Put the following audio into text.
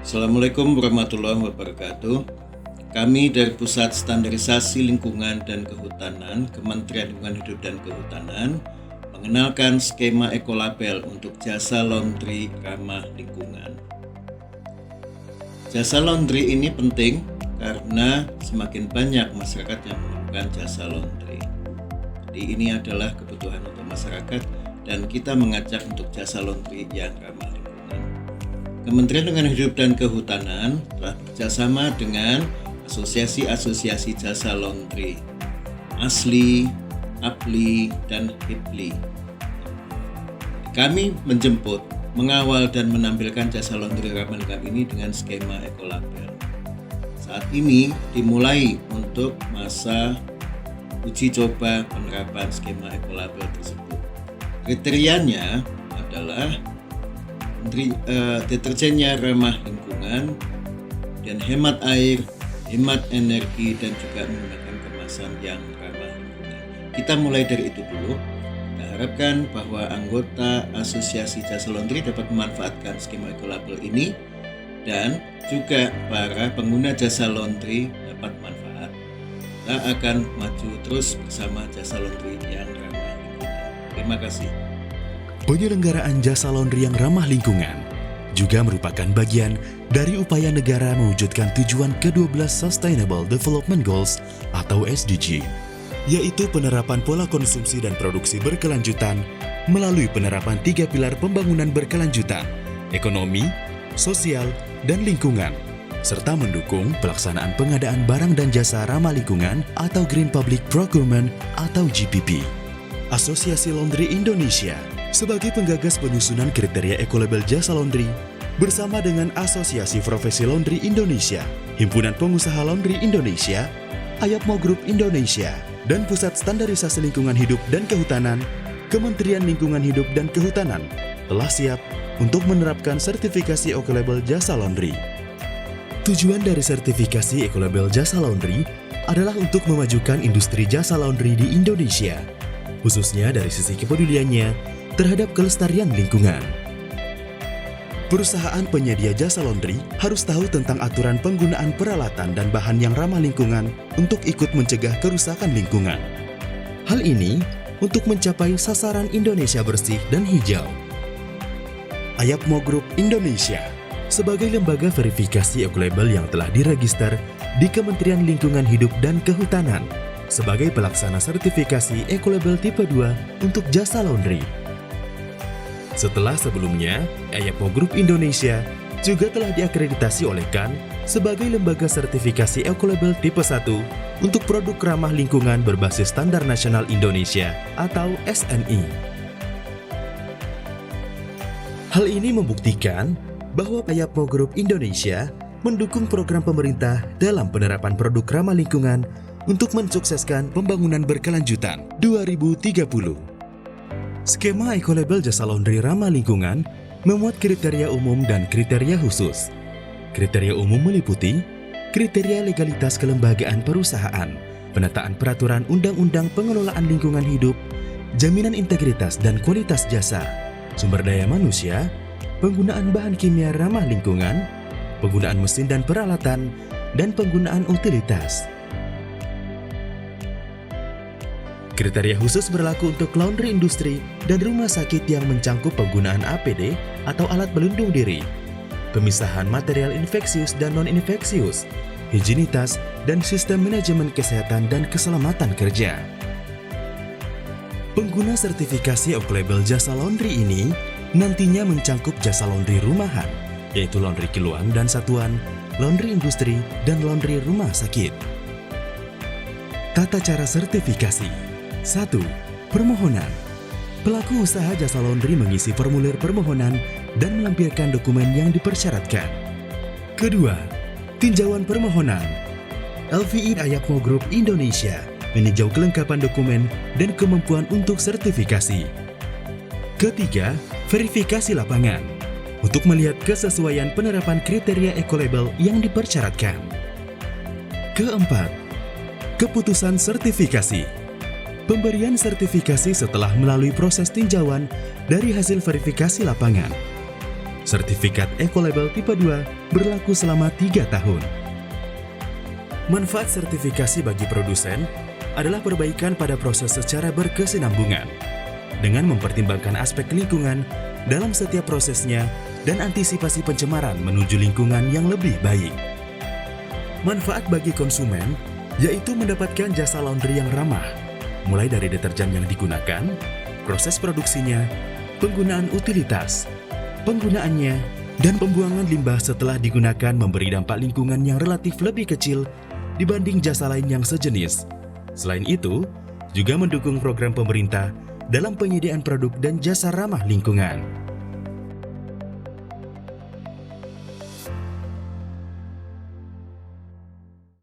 Assalamualaikum warahmatullahi wabarakatuh. Kami dari Pusat Standarisasi Lingkungan dan Kehutanan, Kementerian Lingkungan Hidup dan Kehutanan, mengenalkan skema ekolabel untuk jasa laundry ramah lingkungan. Jasa laundry ini penting karena semakin banyak masyarakat yang memerlukan jasa laundry. Jadi ini adalah kebutuhan untuk masyarakat dan kita mengajak untuk jasa laundry yang ramah lingkungan. Kementerian Lingkungan Hidup dan Kehutanan telah bekerjasama dengan asosiasi-asosiasi jasa laundry, ASLI, APLI, dan HIPLI. Kami menjemput, mengawal, dan menampilkan jasa laundry ramah lingkungan ini dengan skema ekolabel. Saat ini dimulai untuk masa uji coba penerapan skema ekolabel tersebut. Kriterianya adalah deterjennya ramah lingkungan dan hemat air, hemat energi, dan juga menggunakan kemasan yang ramah lingkungan. Kita mulai dari itu dulu. Kita harapkan bahwa anggota asosiasi jasa laundry dapat memanfaatkan skema ekolabel ini dan juga para pengguna jasa laundry dapat manfaat. Kita akan maju terus bersama jasa laundry yang ramah lingkungan. Terima kasih. Penyelenggaraan jasa laundry yang ramah lingkungan juga merupakan bagian dari upaya negara mewujudkan tujuan ke-12 Sustainable Development Goals atau SDG, yaitu penerapan pola konsumsi dan produksi berkelanjutan melalui penerapan 3 pilar pembangunan berkelanjutan, ekonomi, sosial, dan lingkungan, serta mendukung pelaksanaan pengadaan barang dan jasa ramah lingkungan atau Green Public Procurement atau GPP. Asosiasi Laundry Indonesia sebagai penggagas penyusunan kriteria ekolabel jasa laundry bersama dengan Asosiasi Profesi Laundry Indonesia, Himpunan Pengusaha Laundry Indonesia, Ayapmo Group Indonesia, dan Pusat Standarisasi Lingkungan Hidup dan Kehutanan, Kementerian Lingkungan Hidup dan Kehutanan telah siap untuk menerapkan sertifikasi ekolabel jasa laundry. Tujuan dari sertifikasi ekolabel jasa laundry adalah untuk memajukan industri jasa laundry di Indonesia, khususnya dari sisi kepeduliannya terhadap kelestarian lingkungan. Perusahaan penyedia jasa laundry harus tahu tentang aturan penggunaan peralatan dan bahan yang ramah lingkungan untuk ikut mencegah kerusakan lingkungan. Hal ini untuk mencapai sasaran Indonesia bersih dan hijau. Ayapmo Group Indonesia sebagai lembaga verifikasi ekolabel yang telah diregister di Kementerian Lingkungan Hidup dan Kehutanan sebagai pelaksana sertifikasi ekolabel tipe 2 untuk jasa laundry. Setelah sebelumnya, Ayapmo Group Indonesia juga telah diakreditasi oleh KAN sebagai lembaga sertifikasi ekolabel tipe 1 untuk produk ramah lingkungan berbasis Standar Nasional Indonesia atau SNI. Hal ini membuktikan bahwa Ayapmo Group Indonesia mendukung program pemerintah dalam penerapan produk ramah lingkungan untuk mensukseskan pembangunan berkelanjutan 2030. Skema ekolabel jasa laundry ramah lingkungan memuat kriteria umum dan kriteria khusus. Kriteria umum meliputi kriteria legalitas kelembagaan perusahaan, penataan peraturan undang-undang pengelolaan lingkungan hidup, jaminan integritas dan kualitas jasa, sumber daya manusia, penggunaan bahan kimia ramah lingkungan, penggunaan mesin dan peralatan, dan penggunaan utilitas. Kriteria khusus berlaku untuk laundry industri dan rumah sakit yang mencangkup penggunaan APD atau alat pelindung diri, pemisahan material infeksius dan non-infeksius, higienitas, dan sistem manajemen kesehatan dan keselamatan kerja. Pengguna sertifikasi ekolabel jasa laundry ini nantinya mencangkup jasa laundry rumahan, yaitu laundry kiloan dan satuan, laundry industri, dan laundry rumah sakit. Tata cara sertifikasi. 1. Permohonan. Pelaku usaha jasa laundry mengisi formulir permohonan dan melampirkan dokumen yang dipersyaratkan. Kedua, tinjauan permohonan. LVI Ayapmo Group Indonesia meninjau kelengkapan dokumen dan kemampuan untuk sertifikasi. Ketiga, verifikasi lapangan untuk melihat kesesuaian penerapan kriteria ekolabel yang dipersyaratkan. Keempat, keputusan sertifikasi. Pemberian sertifikasi setelah melalui proses tinjauan dari hasil verifikasi lapangan. Sertifikat Ecolabel tipe 2 berlaku selama 3 tahun. Manfaat sertifikasi bagi produsen adalah perbaikan pada proses secara berkesinambungan dengan mempertimbangkan aspek lingkungan dalam setiap prosesnya dan antisipasi pencemaran menuju lingkungan yang lebih baik. Manfaat bagi konsumen yaitu mendapatkan jasa laundry yang ramah, mulai dari deterjen yang digunakan, proses produksinya, penggunaan utilitas, penggunaannya, dan pembuangan limbah setelah digunakan memberi dampak lingkungan yang relatif lebih kecil dibanding jasa lain yang sejenis. Selain itu, juga mendukung program pemerintah dalam penyediaan produk dan jasa ramah lingkungan.